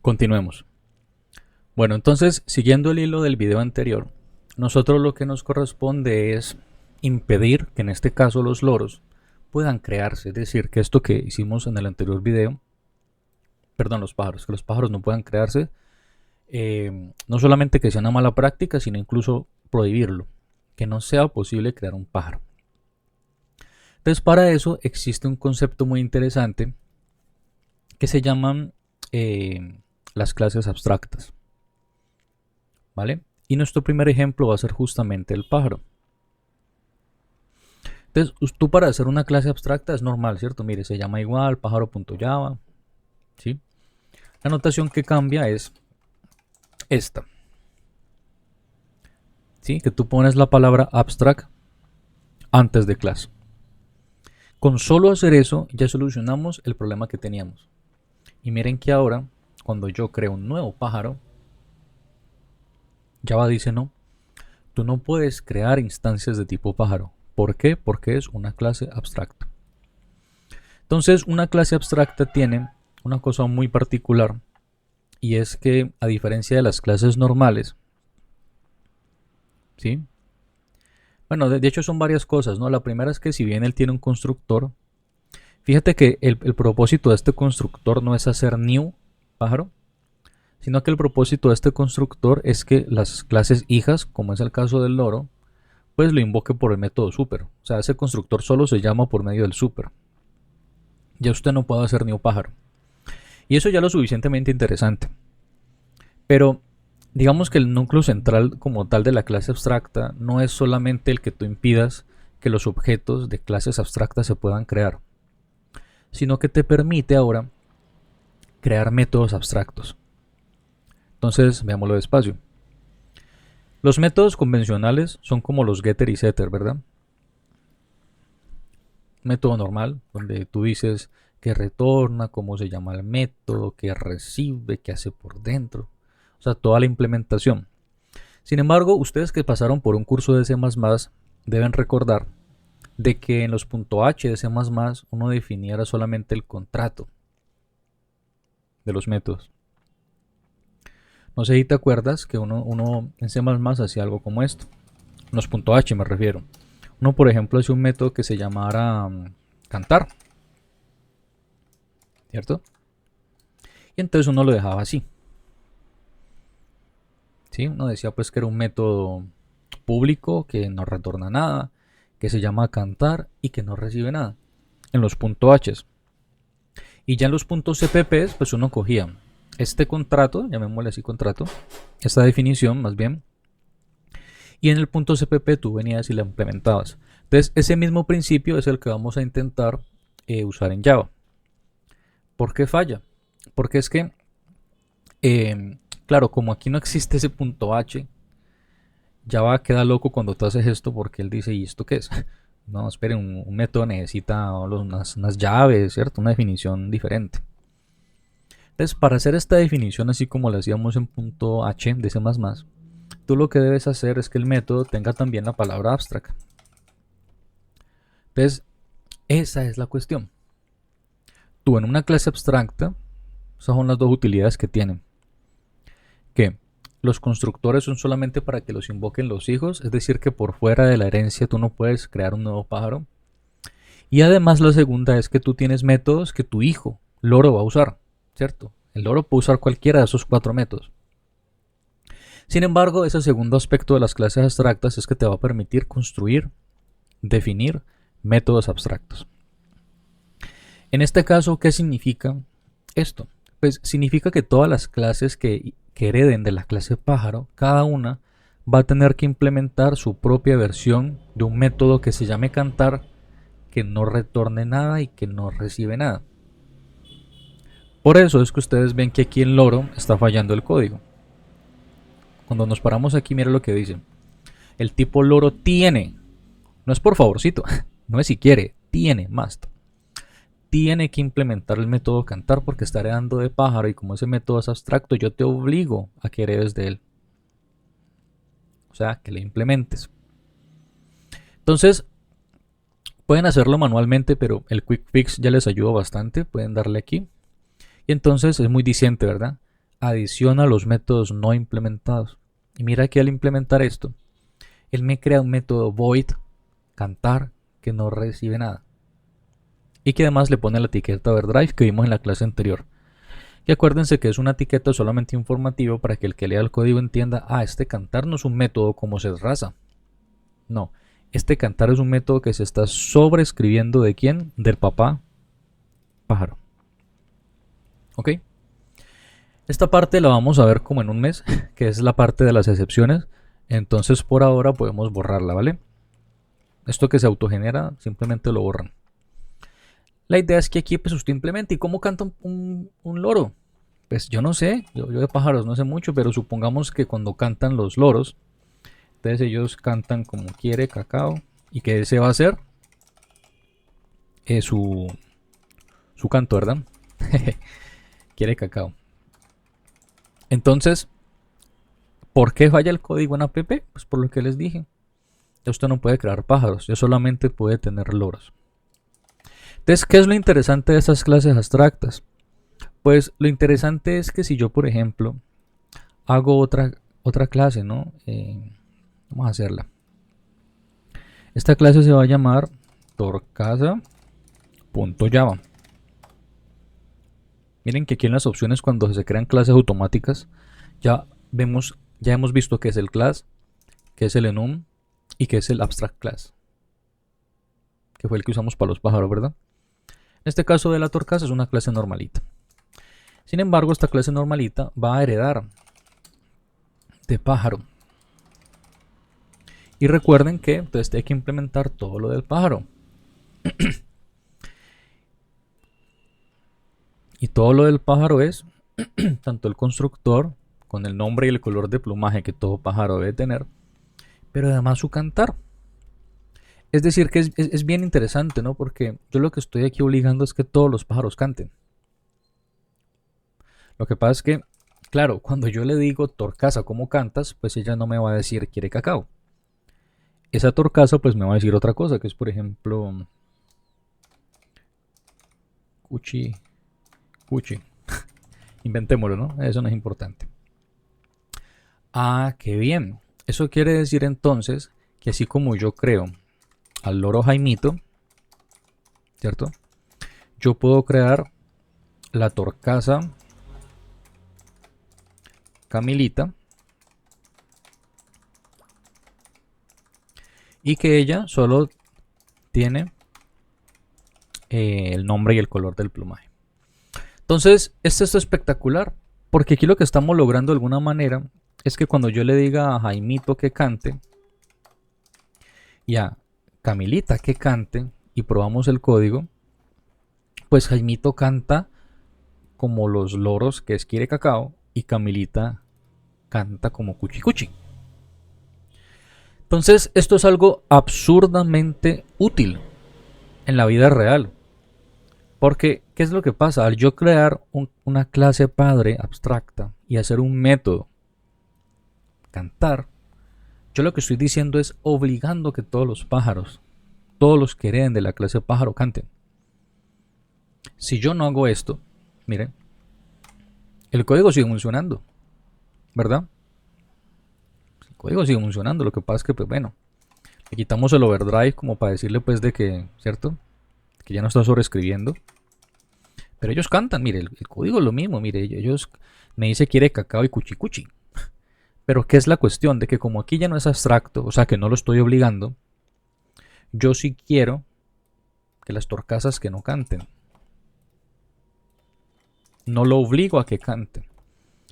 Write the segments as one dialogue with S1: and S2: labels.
S1: Continuemos. Bueno, entonces, siguiendo el hilo del video anterior, nosotros lo que nos corresponde es impedir que en este caso los loros puedan crearse. Es decir, que esto que hicimos en el anterior video, perdón, que los pájaros no puedan crearse, no solamente que sea una mala práctica, sino incluso prohibirlo, que no sea posible crear un pájaro. Entonces, para eso existe un concepto muy interesante que se llaman las clases abstractas, ¿vale? Y nuestro primer ejemplo va a ser justamente el pájaro. Entonces, tú para hacer una clase abstracta es normal, ¿cierto? Mire, se llama igual pájaro.java, ¿sí? La notación que cambia es esta, ¿sí? Que tú pones la palabra abstract antes de clase. Con solo hacer eso ya solucionamos el problema que teníamos. Y miren que ahora, cuando yo creo un nuevo pájaro, Java dice no, tú no puedes crear instancias de tipo pájaro. ¿Por qué? Porque es una clase abstracta. Entonces, una clase abstracta tiene una cosa muy particular, y es que, a diferencia de las clases normales, ¿sí? Bueno, de hecho son varias cosas, ¿no? La primera es que si bien él tiene un constructor, fíjate que el propósito de este constructor no es hacer new pájaro, sino que el propósito de este constructor es que las clases hijas, como es el caso del loro, pues lo invoque por el método super. O sea, ese constructor solo se llama por medio del super. Ya usted no puede hacer new pájaro. Y eso ya es lo suficientemente interesante. Pero digamos que el núcleo central como tal de la clase abstracta no es solamente el que tú impidas que los objetos de clases abstractas se puedan crear, sino que te permite ahora crear métodos abstractos. Entonces, veámoslo despacio. Los métodos convencionales son como los getter y setter, ¿verdad? Método normal, donde tú dices que retorna, cómo se llama el método, que recibe, qué hace por dentro. O sea, toda la implementación. Sin embargo, ustedes que pasaron por un curso de C++ deben recordar de que en los .h de C++ uno definiera solamente el contrato de los métodos. No sé si te acuerdas que uno en C++ hacía algo como esto. En los .h me refiero. Uno, por ejemplo, hacía un método que se llamara cantar, ¿cierto? Y entonces uno lo dejaba así. ¿Sí? Uno decía pues que era un método público que no retorna nada, que se llama cantar y que no recibe nada en los .h. Y ya en los .cpp pues uno cogía este contrato, llamémosle así contrato, esta definición más bien, y en el .cpp tú venías y la implementabas. Entonces ese mismo principio es el que vamos a intentar usar en Java. ¿Por qué falla? Porque es que claro, como aquí no existe ese .h, Java queda loco cuando tú haces esto, porque él dice, ¿y esto qué es? No, esperen, un método necesita unas llaves, ¿cierto? Una definición diferente. Entonces, para hacer esta definición así como la hacíamos en .h de C++, tú lo que debes hacer es que el método tenga también la palabra abstract. Entonces, esa es la cuestión. Tú en una clase abstracta, esas son las dos utilidades que tienen. Que los constructores son solamente para que los invoquen los hijos, es decir que por fuera de la herencia tú no puedes crear un nuevo pájaro. Y además la segunda es que tú tienes métodos que tu hijo, loro, va a usar, ¿cierto? El loro puede usar cualquiera de esos 4 métodos. Sin embargo, ese segundo aspecto de las clases abstractas es que te va a permitir construir, definir métodos abstractos. En este caso, ¿qué significa esto? Pues significa que todas las clases que hereden de la clase pájaro, cada una va a tener que implementar su propia versión de un método que se llame cantar, que no retorne nada y que no recibe nada. Por eso es que ustedes ven que aquí en loro está fallando el código. Cuando nos paramos aquí, mira lo que dice. El tipo loro tiene, no es por favorcito, no es si quiere, tiene, must. Tiene que implementar el método cantar porque está heredando de pájaro, y como ese método es abstracto, yo te obligo a que heredes de él. O sea, que le implementes. Entonces, pueden hacerlo manualmente, pero el quick fix ya les ayuda bastante. Pueden darle aquí. Y entonces es muy diciente, ¿verdad? adiciona los métodos no implementados. Y mira que al implementar esto, él me crea un método void cantar que no recibe nada. Y que además le pone la etiqueta overdrive que vimos en la clase anterior. Y acuérdense que es una etiqueta solamente informativa para que el que lea el código entienda, este cantar no es un método como se raza. No, este cantar es un método que se está sobreescribiendo ¿de quién? Del papá pájaro. ¿Ok? Esta parte la vamos a ver como en un mes, que es la parte de las excepciones. Entonces por ahora podemos borrarla, ¿vale? Esto que se autogenera simplemente lo borran. La idea es que aquí pues usted implemente. ¿Y cómo canta un loro? Pues yo no sé, yo de pájaros no sé mucho, pero supongamos que cuando cantan los loros, entonces ellos cantan como quiere cacao. ¿Y qué se va a hacer? Su canto, ¿verdad? Quiere cacao. Entonces, ¿por qué falla el código en app? Pues por lo que les dije. Usted no puede crear pájaros, ya solamente puede tener loros. Entonces, ¿qué es lo interesante de estas clases abstractas? Pues lo interesante es que si yo, por ejemplo, hago otra clase, ¿no? Vamos a hacerla. Esta clase se va a llamar torcasa.java. Miren que aquí en las opciones cuando se crean clases automáticas ya hemos visto que es el class, que es el enum y que es el abstract class, que fue el que usamos para los pájaros, ¿verdad? En este caso de la torcasa es una clase normalita. Sin embargo, esta clase normalita va a heredar de pájaro. Y recuerden que entonces hay que implementar todo lo del pájaro. Y todo lo del pájaro es tanto el constructor con el nombre y el color de plumaje que todo pájaro debe tener, pero además su cantar. Es decir, que es bien interesante, ¿no? Porque yo lo que estoy aquí obligando es que todos los pájaros canten. Lo que pasa es que, claro, cuando yo le digo torcasa, ¿cómo cantas? Pues ella no me va a decir quiere cacao. Esa torcasa pues me va a decir otra cosa, que es por ejemplo cuchi. Inventémoslo, ¿no? Eso no es importante. Qué bien. Eso quiere decir entonces que así como yo creo al loro Jaimito, ¿cierto? Yo puedo crear la torcasa Camilita y que ella solo tiene el nombre y el color del plumaje. Entonces, esto es espectacular, porque aquí lo que estamos logrando de alguna manera es que cuando yo le diga a Jaimito que cante y a Camilita que cante y probamos el código, pues Jaimito canta como los loros que es quiere cacao y Camilita canta como cuchi cuchi. Entonces, esto es algo absurdamente útil en la vida real. Porque, ¿qué es lo que pasa? Al yo crear una clase padre abstracta y hacer un método, cantar, yo lo que estoy diciendo es obligando que todos los pájaros, todos los que hereden de la clase pájaro canten. Si yo no hago esto, miren, el código sigue funcionando, ¿verdad? El código sigue funcionando, lo que pasa es que, pues bueno, le quitamos el overdrive como para decirle pues de que, ¿cierto? Que ya no está sobreescribiendo. Pero ellos cantan, mire, el código es lo mismo, mire, ellos me dice quiere cacao y cuchi cuchi. Pero ¿qué es la cuestión? De que como aquí ya no es abstracto, o sea que no lo estoy obligando, yo sí quiero que las torcasas que no canten. No lo obligo a que cante.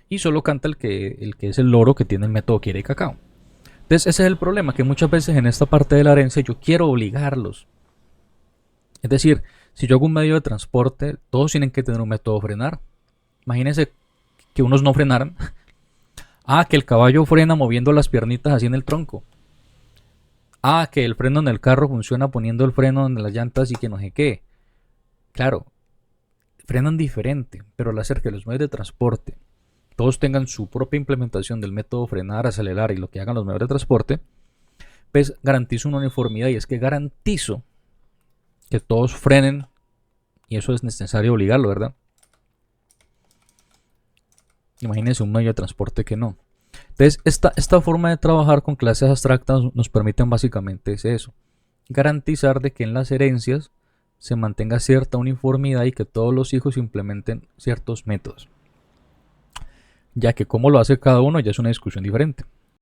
S1: Y solo canta el que es el loro que tiene el método quiere cacao. Entonces ese es el problema, que muchas veces en esta parte de la herencia yo quiero obligarlos. Es decir, si yo hago un medio de transporte, todos tienen que tener un método de frenar. Imagínense que unos no frenaran. Que el caballo frena moviendo las piernitas así en el tronco. Que el freno en el carro funciona poniendo el freno en las llantas y que no sé qué. Claro, frenan diferente, pero al hacer que los medios de transporte todos tengan su propia implementación del método frenar, acelerar y lo que hagan los medios de transporte, pues garantizo una uniformidad y es que garantizo que todos frenen, y eso es necesario obligarlo, ¿verdad? Imagínense un medio de transporte que no. Entonces, esta forma de trabajar con clases abstractas nos permiten básicamente es eso. Garantizar de que en las herencias se mantenga cierta uniformidad y que todos los hijos implementen ciertos métodos. Ya que cómo lo hace cada uno ya es una discusión diferente.